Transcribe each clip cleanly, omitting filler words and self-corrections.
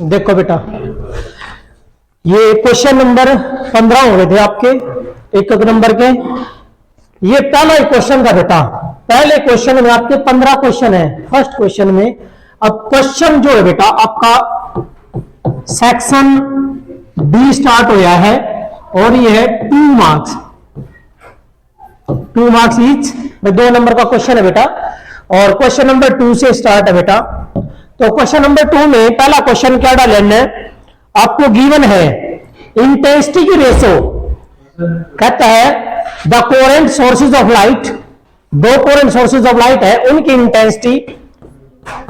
देखो बेटा, ये क्वेश्चन नंबर 15 हो गए थे आपके एक नंबर के। ये पहला क्वेश्चन था बेटा। पहले क्वेश्चन में आपके 15 क्वेश्चन है फर्स्ट क्वेश्चन में। अब क्वेश्चन जो है बेटा आपका सेक्शन डी स्टार्ट होया है और ये है 2 मार्क्स, 2 मार्क्स ईच। 2 नंबर का क्वेश्चन है बेटा और क्वेश्चन नंबर 2 से स्टार्ट है बेटा। तो क्वेश्चन नंबर 2 में पहला क्वेश्चन क्या डालेंगे, आपको गिवन है इंटेंसिटी की रेशो। कहता है the coherent sources of light, 2 coherent sources of light है, उनकी इंटेंसिटी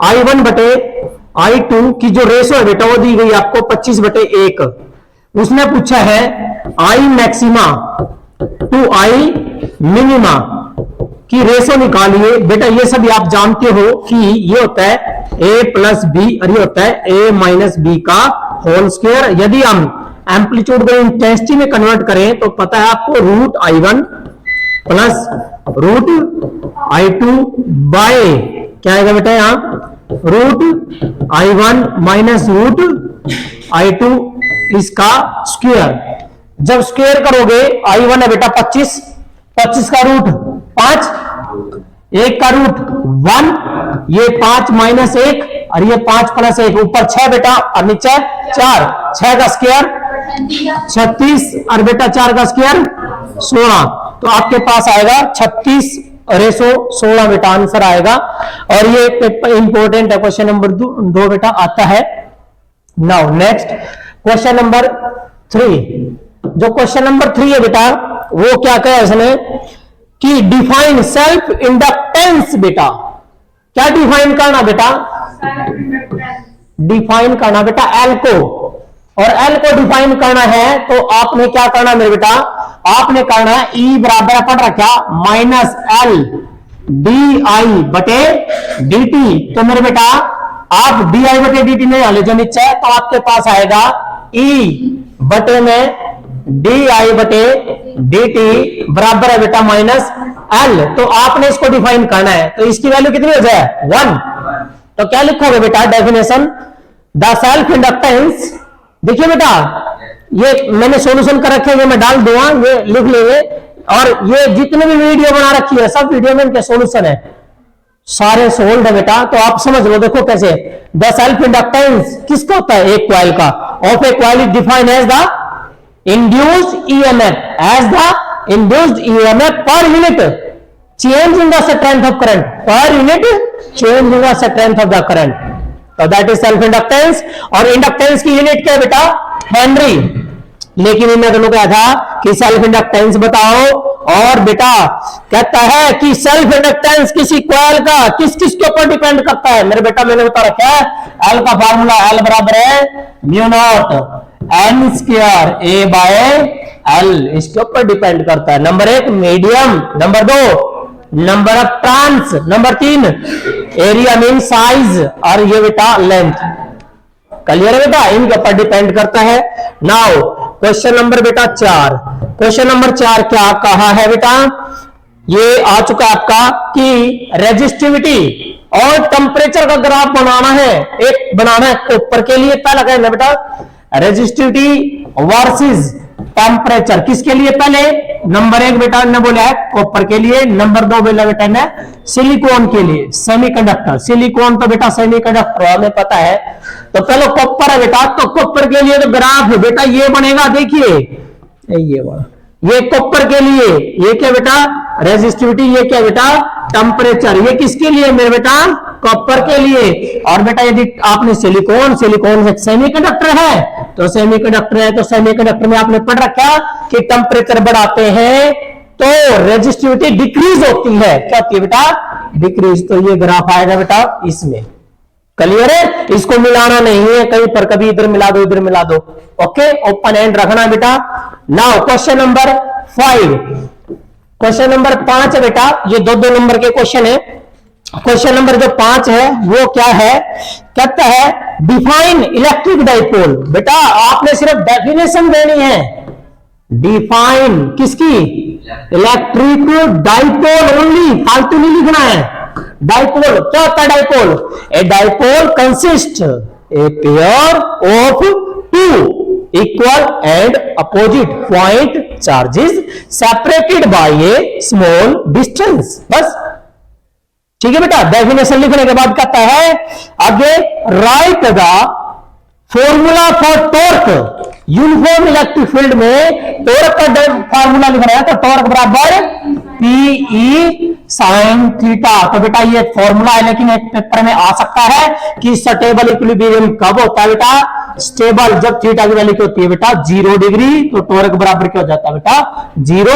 I1 बटे I2 की जो रेशो है बेटा वो दी गई आपको 25/1। उसने पूछा है I maxima to I minima की रेशो निकालिए। बेटा ये सभी आप जानते हो कि ये होता है a प्लस बी और ये होता है a माइनस बी का होल स्क्वायर। यदि हम एम्पलीट्यूड को इंटेंसिटी में कन्वर्ट करें तो पता है आपको root I1 plus root I2 bye क्या आएगा बेटा यहां root I1 minus root I2 इसका स्क्वायर। जब स्क्वायर करोगे I1 है बेटा 25, 25 का रूट 5, 1 का रूट 1, ये 5 माइनस 1 और ये 5 प्लस 1, ऊपर 6 बेटा और नीचे 4, 6 का स्क्वायर 36 और बेटा 4 का स्क्वायर 16। तो आपके पास आएगा 36 रेशो 16 बेटा आंसर आएगा। और ये इंपॉर्टेंट है क्वेश्चन नंबर 2 बेटा आता है। Now next question number 3। जो क्वेश्चन नंबर 3 है बेटा वो क्या कहा इसने कि डिफाइन सेल्फ इंडक्टेंस। बेटा क्या डिफाइन करना बेटा, डिफाइन करना बेटा एल को, और एल को डिफाइन करना है तो आपने क्या करना मेरे बेटा, आपने करना है E बराबर पढ़ रखा माइनस एल डी आई बटे डी टी। तो मेरे बेटा आप डी आई बटे डी टी नहीं डाले जो नीचे है, तो आपके पास आएगा E बटे में डी आई बटे डी टी बराबर है बेटा माइनस एल। तो आपने इसको डिफाइन करना है तो इसकी वैल्यू कितनी हो जाए 1। तो क्या लिखोगे बेटा डेफिनेशन, द सेल्फ इंडक्टेंस। देखिए बेटा ये मैंने सॉल्यूशन कर रखे हैं, मैं डाल दूंगा, ये लिख लेंगे। और ये जितने भी वीडियो बना रखी है सब वीडियो में इनके सॉल्यूशन है, सारे सोल्ड है बेटा। तो आप समझ लो, देखो कैसे द सेल्फ इंडक्टेंस किसका होता है, एक कॉइल का, of a coil is defined as the induced EMF, as the induced EMF per unit change in the strength of current, per unit change in the strength of the current. तो that is self inductance. और inductance की unit क्या है बेटा, Henry. लेकिन इन्हें दोनों कहा था कि सेल्फ इंडक्टेंस बताओ, और बेटा कहता है कि सेल्फ इंडक्टेंस किसी कॉइल का किस किस के ऊपर डिपेंड करता है। मेरे बेटा मैंने बता रखा है एल का फार्मूला, एल बराबर है mu not an square A by L, इसके ऊपर डिपेंड करता है। Number 1 medium, number 2 number of turns, number 3 area mean size, और ये बेटा लेंथ। क्लियर है बेटा, इनके ऊपर डिपेंड करता है। नाउ क्वेश्चन नंबर बेटा 4। क्वेश्चन नंबर 4 क्या कहा है बेटा, ये आ चुका आपका कि रेजिस्टिविटी और टेम्परेचर का ग्राफ बनाना है। एक बनाना है कॉपर के लिए, पहला कहना बेटा रेजिस्टिविटी वर्सेस टेम्परेचर किसके लिए, पहले नंबर 1 बेटा ने बोला है कॉपर के लिए, नंबर 2 बोला बेटा ने सिलिकॉन के लिए, सेमीकंडक्टर। सिलिकॉन तो बेटा सेमीकंडक्टर हमें पता है। तो पहले कॉपर है बेटा, तो कॉपर के लिए तो ग्राफ बेटा ये बनेगा, देखिए ये वाला, ये कॉपर के लिए, ये क्या बेटा रेजिस्टिविटी, ये क्या बेटा टेम्परेचर। ये किसके लिए मेरे बेटा, कॉपर के लिए। और बेटा यदि आपने सिलिकॉन, सिलिकॉन एक सेमीकंडक्टर है, तो सेमीकंडक्टर है तो सेमीकंडक्टर में आपने पढ़ रखा कि टेम्परेचर बढ़ाते हैं तो रेजिस्टिविटी डिक्रीज होती है। क्या होती है बेटा, डिक्रीज। तो ये ग्राफ आएगा बेटा इसमें। क्लियर है, इसको मिलाना नहीं है कहीं पर, कभी इधर मिला दो इधर मिला दो। ओके, ओपन एंड रखना बेटा। Now question number 5। Question number 5 है बेटा, ये 2-2 नंबर के क्वेश्चन है। क्वेश्चन नंबर जो 5 है वो क्या है, कहता है डिफाइन इलेक्ट्रिक डाइपोल। बेटा आपने सिर्फ डेफिनेशन देनी है, डिफाइन किसकी, इलेक्ट्रिक डाइपोल ओनली, फालतू नहीं लिखना है। डाइपोल क्या होता है, dipole a dipole consist a pair of two equal and opposite point charges separated by a small distance। बस ठीक है बेटा। डेफिनेशन लिखने के बाद कहता है आगे right the formula for torque uniform electric field में टॉर्क का फॉर्मूला लिखना है तो टॉर्क बराबर पीई साइन थीटा। तो बेटा ये फॉर्मूला है लेकिन एक पेपर में आ सकता है कि स्टेबल इक्विलिब्रियम कब होता है बेटा, स्टेबल जब थीटा की वैल्यू क्या होती है बेटा 0 डिग्री, तो टॉर्क बराबर क्या हो जाता है बेटा 0।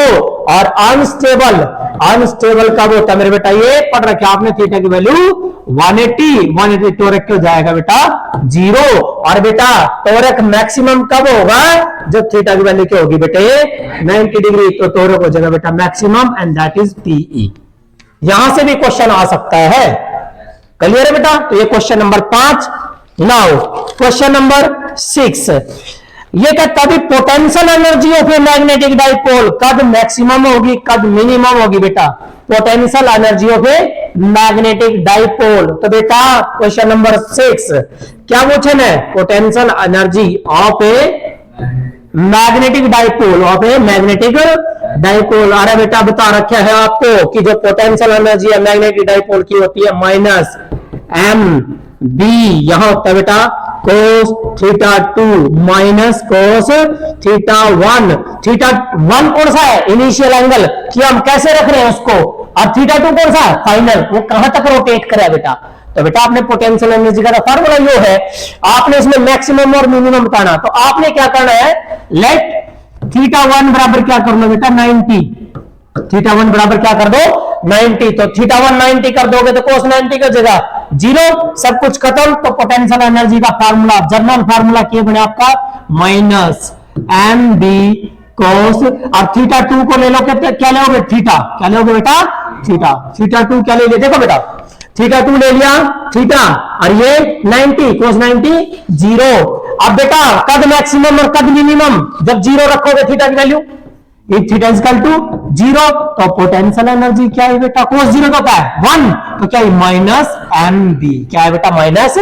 और अनस्टेबल, अनस्टेबल कब होता है मेरे बेटा, ये पढ़ रखा आपने थीटा की वैल्यू 180 टॉर्क क्या हो जाएगा बेटा 0। और बेटा टॉर्क मैक्सिमम कब होगा, जब थीटा की वैल्यू क्या होगी बेटे 90 डिग्री, तो टॉर्क हो जाएगा बेटा maximum and that is PE. यहां से भी क्वेश्चन आ सकता है, क्लियर है बेटा। तो ये question number 5। Now question number 6, ये कहता है potential energy of a magnetic dipole कब मैक्सिमम होगी कब मिनिमम होगी बेटा, potential energy of a magnetic dipole. तो बेटा क्वेश्चन नंबर 6 क्या क्वेश्चन है, potential energy of a magnetic dipole, of a magnetic dipole. अरे बेटा बता रखा है आपको कि जो पोटेंशियल एनर्जी है मैग्नेटिक डाइपोल की होती है माइनस एम बी, यहां होता है बेटा cos theta 2 minus cos theta 1। Theta 1 कौन सा है, इनिशियल एंगल कि हम कैसे रख रहे हैं उसको, और थीटा 2 कौन सा है फाइनल, वो कहां तक रोटेट करे बेटा। तो बेटा आपने पोटेंशियल एनर्जी का फॉर्मूला यो है, आपने इसमें मैक्सिमम और मिनिमम बताना। तो आपने क्या करना है, लेट थीटा 1 बराबर क्या करना बेटा 90, थीटा 1 बराबर क्या कर दो 90, तो थीटा 1 90 कर दोगे तो cos 90 का जगह 0, सब कुछ खत्म। तो पोटेंशियल एनर्जी का फार्मूला, जनरल फार्मूला क्या बने आपका माइनस एम बी cos, और थीटा 2 को ले लो, क्या लोगे थीटा, क्या लोगे बेटा थीटा, थीटा 2 क्या ले लिया, देखो बेटा थीटा 2 ले लिया थीटा, और ये 90 cos 90 0। अब बेटा कद मैक्सिमम और कद मिनिमम, जब 0 रखोगे थीटा की value, if theta is equal to 0, तो पोटेंशियल एनर्जी क्या है बेटा, cos 0 का क्या है 1, तो क्या है माइनस एम बी, क्या है बेटा माइनस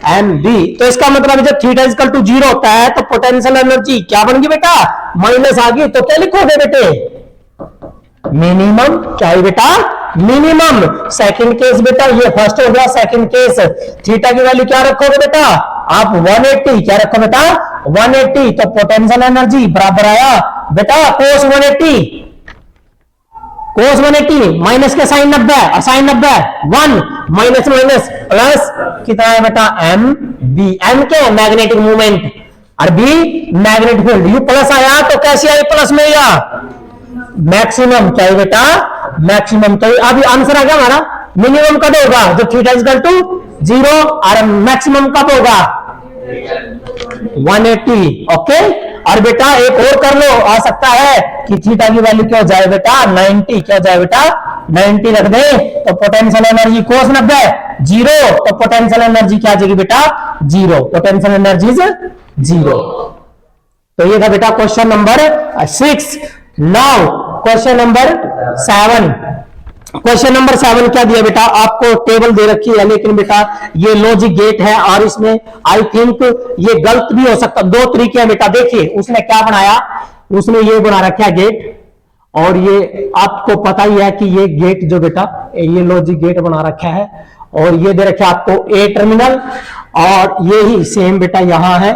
एम बी। तो इसका मतलब जब थीटा इज इक्वल टू 0 होता है तो पोटेंशियल एनर्जी क्या बन गई बेटा माइनस आ गई, तो क्या लिखोगे बेटे मिनिमम, क्या है बेटा मिनिमम। सेकंड केस बेटा ये फर्स्ट हो गया, सेकंड केस थीटा की वैल्यू क्या रखोगे बेटा आप 180, क्या रखो बेटा 180, तो पोटेंशियल एनर्जी बराबर आया बेटा cos 180, cos 180 माइनस के साइन 90 और साइन 90 1 माइनस माइनस प्लस कितना है बेटा एम बी, एम के मैग्नेटिक मूवमेंट और B magnetic field, U plus आया तो कैसे आई प्लस में या मैक्सिमम, क्या है बेटा मैक्सिमम। तो अभी आंसर आ गया हमारा, मिनिमम कब होगा जब थीटा इज इक्वल टू 0, और मैक्सिमम कब होगा 180। ओके, और बेटा एक और कर लो, आ सकता है कि थीटा की वैल्यू क्या हो जाए बेटा 90, क्या हो जाए बेटा 90 रख दे, तो पोटेंशियल एनर्जी cos 90 0, तो पोटेंशियल एनर्जी क्या आ जाएगी बेटा 0, पोटेंशियल एनर्जी 0। तो ये था बेटा question number 6। Now question number 7, question number 7 क्या दिया बेटा, आपको टेबल दे रखी है लेकिन बेटा ये लॉजिक गेट है, और इसमें आई थिंक ये गलत भी हो सकता, दो तरीके हैं बेटा। देखिए उसने क्या बनाया, उसने ये बना रखा है गेट, और ये आपको पता ही है कि ये गेट जो बेटा ये लॉजिक गेट बना रखा है, और ये दे रखा है आपको ए टर्मिनल, और ये ही सेम बेटा यहां है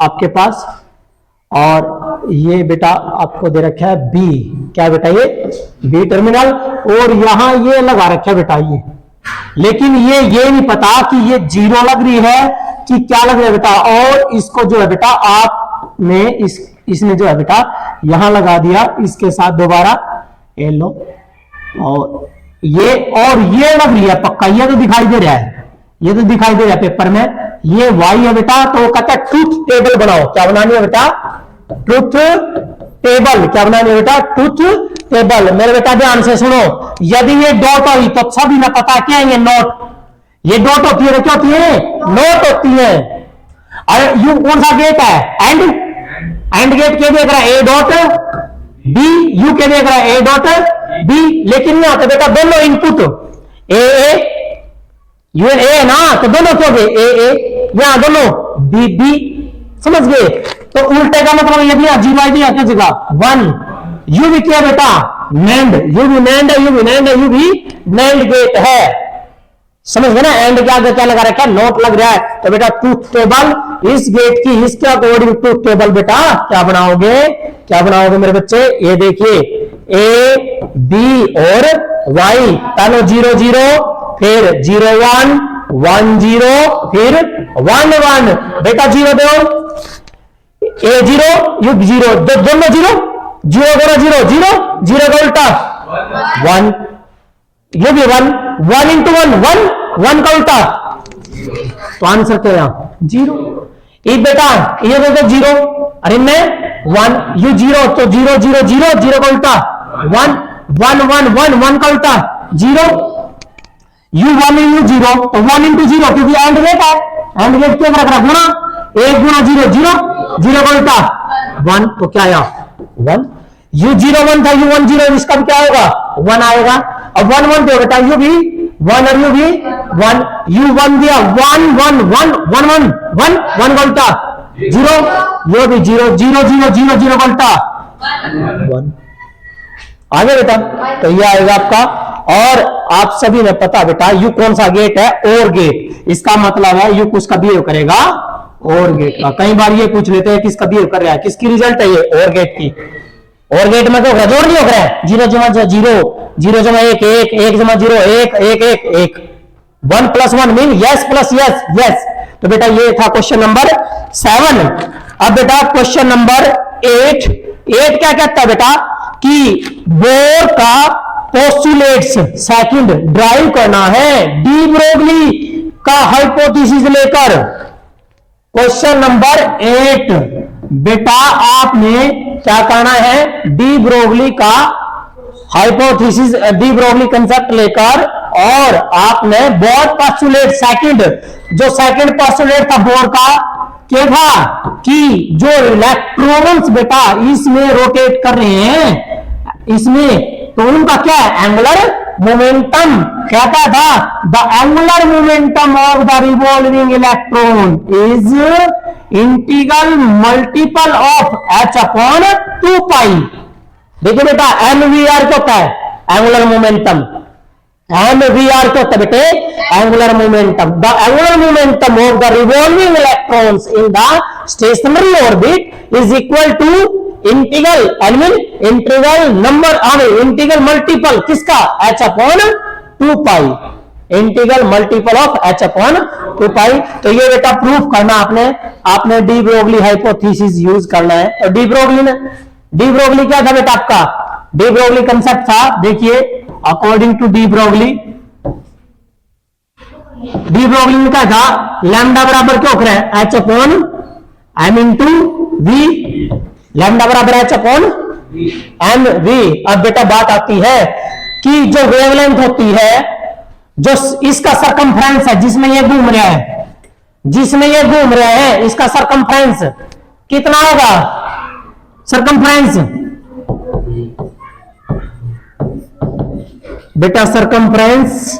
आपके पास, और ये बेटा आपको दे रखा है बी, क्या बेटा ये बी टर्मिनल, और यहां ये लगा रखा है बेटा ये, लेकिन ये नहीं पता कि ये 0 लग रही है कि क्या लग रहा है बेटा, और इसको जो है बेटा आपने इसने जो है बेटा यहां लगा दिया इसके साथ दोबारा ये लो, और ये लग रही है पक्का, ये तो दिखाई दे रहा है, ये तो दिखाई दे रहा है पेपर में, ये वाई है बेटा, तो कहता है ट्रूथ टेबल बनाओ, क्या बनानी है बेटा ट्रूथ टेबल, क्या बनानी है बेटा ट्रूथ टेबल। मेरे बेटा ध्यान से सुनो, यदि ये डॉट हुई तो सभी ने पता क्या है ये नोट, ये डॉट होती है क्या होती है नोट होती है। अरे यू कौन सा गेट है एंड गेट क्या देख रहा है ए डॉट बी, यू क्या देख रहा है ए डॉट बी, लेकिन यहां तो बेटा दोनों इनपुट ए यू ए ना, तो दोनों क्या हो गए ए, यहां दोनों बी बी, समझ गए। तो उल्टे का मतलब ये भी जीरो आई दिया क्या जगह 1, यू भी क्या बेटा नैंड, यू भी नैंड है, यू भी नैंड है, यू भी नैंड गेट है, समझ गए ना। एंड के आगे क्या लगा रखा है, नोट लग रहा है। तो बेटा ट्रूथ टेबल इस गेट की इसके अकॉर्डिंग ट्रूथ टेबल बेटा क्या बनाओगे, क्या बनाओगे मेरे बच्चे, ये देखिए ए बी और वाई, पहले 0 0 फिर 0 1 1 0 फिर 1 1, बेटा 0 दो, ए 0 यू 0, दोनों 0 0 दोनों 0 0 0 का उल्टा 1, ये भी 1 1 इंटू 1 1 1 का उल्टा, तो आंसर क्या यहाँ 0। ये बेटा ये देखो 0, अरे मैं 1 यू 0, तो 0 0 0 0 का उल्टा 1 1 1 1 1 का उल्टा 0, यू 1 यू 0, तो 1 इंटू 0 क्योंकि एंड गेट है, एंड गेट क्यों रख रहा गुणा, 1 गुणा 0 0 0 का उल्टा 1, तो क्या आया 1, यू 0 1 था, यू 1 0, इसका भी क्या होगा 1 आएगा। अब 1 1 दो बेटा, यू भी 1 और यू भी 1, यू 1 दिया 1 1 1 1 1 1 1 का उल्टा 0, यू भी 0 0 0 0 0 का उल्टा 1, आगे बेटा। तो ये आएगा आपका, और आप सभी ने पता बेटा यू कौन सा गेट है, और गेट, इसका मतलब है यू किसका बिहेव करेगा, और गेट का। कई बार ये पूछ लेते हैं किसका बिहेव कर रहा है, किसकी रिजल्ट है ये, और गेट की। और गेट में क्या जोड़ नहीं हो रहा है, 0 जमा 0 0 जमा 1 1 1 जमा 0 1 1 1 1, 1 plus 1 mean yes plus yes yes. तो बेटा ये था क्वेश्चन नंबर 7। अब बेटा क्वेश्चन नंबर 8 क्या कहता है बेटा कि बोर का पोस्टुलेट्स सेकंड ड्राइव करना है डी ब्रोगली का हाइपोथेसिस लेकर। क्वेश्चन नंबर 8 बेटा आपने क्या करना है, डी ब्रोगली का हाइपोथेसिस, डी ब्रोगली कंसेप्ट लेकर, और आपने बोर पोस्टुलेट सेकंड, जो सेकंड पोस्टुलेट था बोर का क्या था कि जो इलेक्ट्रॉन्स बेटा इसमें रोटेट कर रहे हैं इसमें, तो उनका क्या है एंगुलर मोमेंटम, कहता था the angular momentum of the revolving electron is integral multiple of h upon 2 पाई। देखिए बेटा एमवीआर क्या होता है एंगुलर मोमेंटम, एमवीआर क्या होता है बेटे angular momentum, the angular momentum of the revolving electrons in the stationary orbit is equal to integral integral number integral multiple किसका h upon 2 pi, integral multiple of h upon 2 pi. तो ये बेटा proof करना आपने de Broglie hypothesis use करना है। तो de Broglie क्या था बेटा आपका, डी ब्रोगली कंसेप्ट था, देखिए अकॉर्डिंग टू डी ब्रोगली में क्या था, लैम्डा बराबर क्या हो रहा है h upon m into V, lambda बराबर h अपॉन एम वी। अब बेटा बात आती है कि जो वेवलेंथ होती है, जो इसका सरकमफ्रेंस है जिसमें ये घूम रहा है, इसका सरकमफ्रेंस कितना होगा, सरकमफ्रेंस बेटा circumference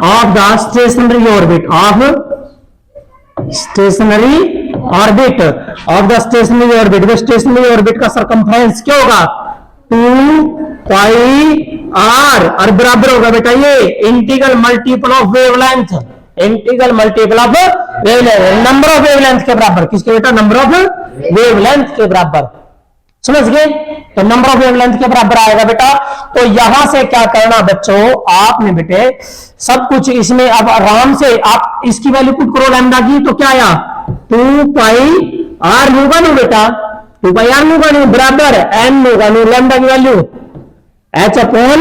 of the stationary orbit of stationery orbit का सरकमफ्रेंस क्या होगा 2 पाई आर, और बराबर होगा बेटा ये integral multiple of wavelength, number of wavelength के बराबर, किसके बेटा नंबर ऑफ वेवलेंथ के बराबर, समझ गए। तो नंबर ऑफ वेवलेंथ के बराबर आएगा बेटा। तो यहां से क्या करना बच्चों, आपने बेटे सब कुछ इसमें अब आराम से आप इसकी वैल्यू पुट करो लैम्डा की, तो क्या आया 2 पाई आर होगा नहीं बेटा, 2 पाई आर होगा नहीं बराबर एम होगा नहीं, लैम्डा की value h upon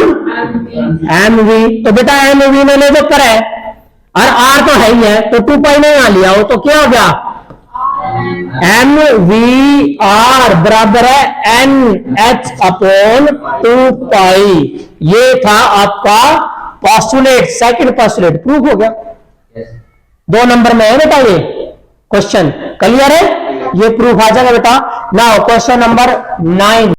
M V. तो बेटा एम वी में ले जो करे और आर तो है ही है, तो 2 पाई नहीं आ लिया हो, तो क्या हो गया एम वी आर बराबर है एन एच अपॉन 2 पाई। ये था आपका पोस्टुलेट, सेकंड पोस्टुलेट प्रूफ हो गया। 2 नंबर में है बेटा ये क्वेश्चन, क्लियर है, ये प्रूफ आ जाएगा बेटा। Now question number 9।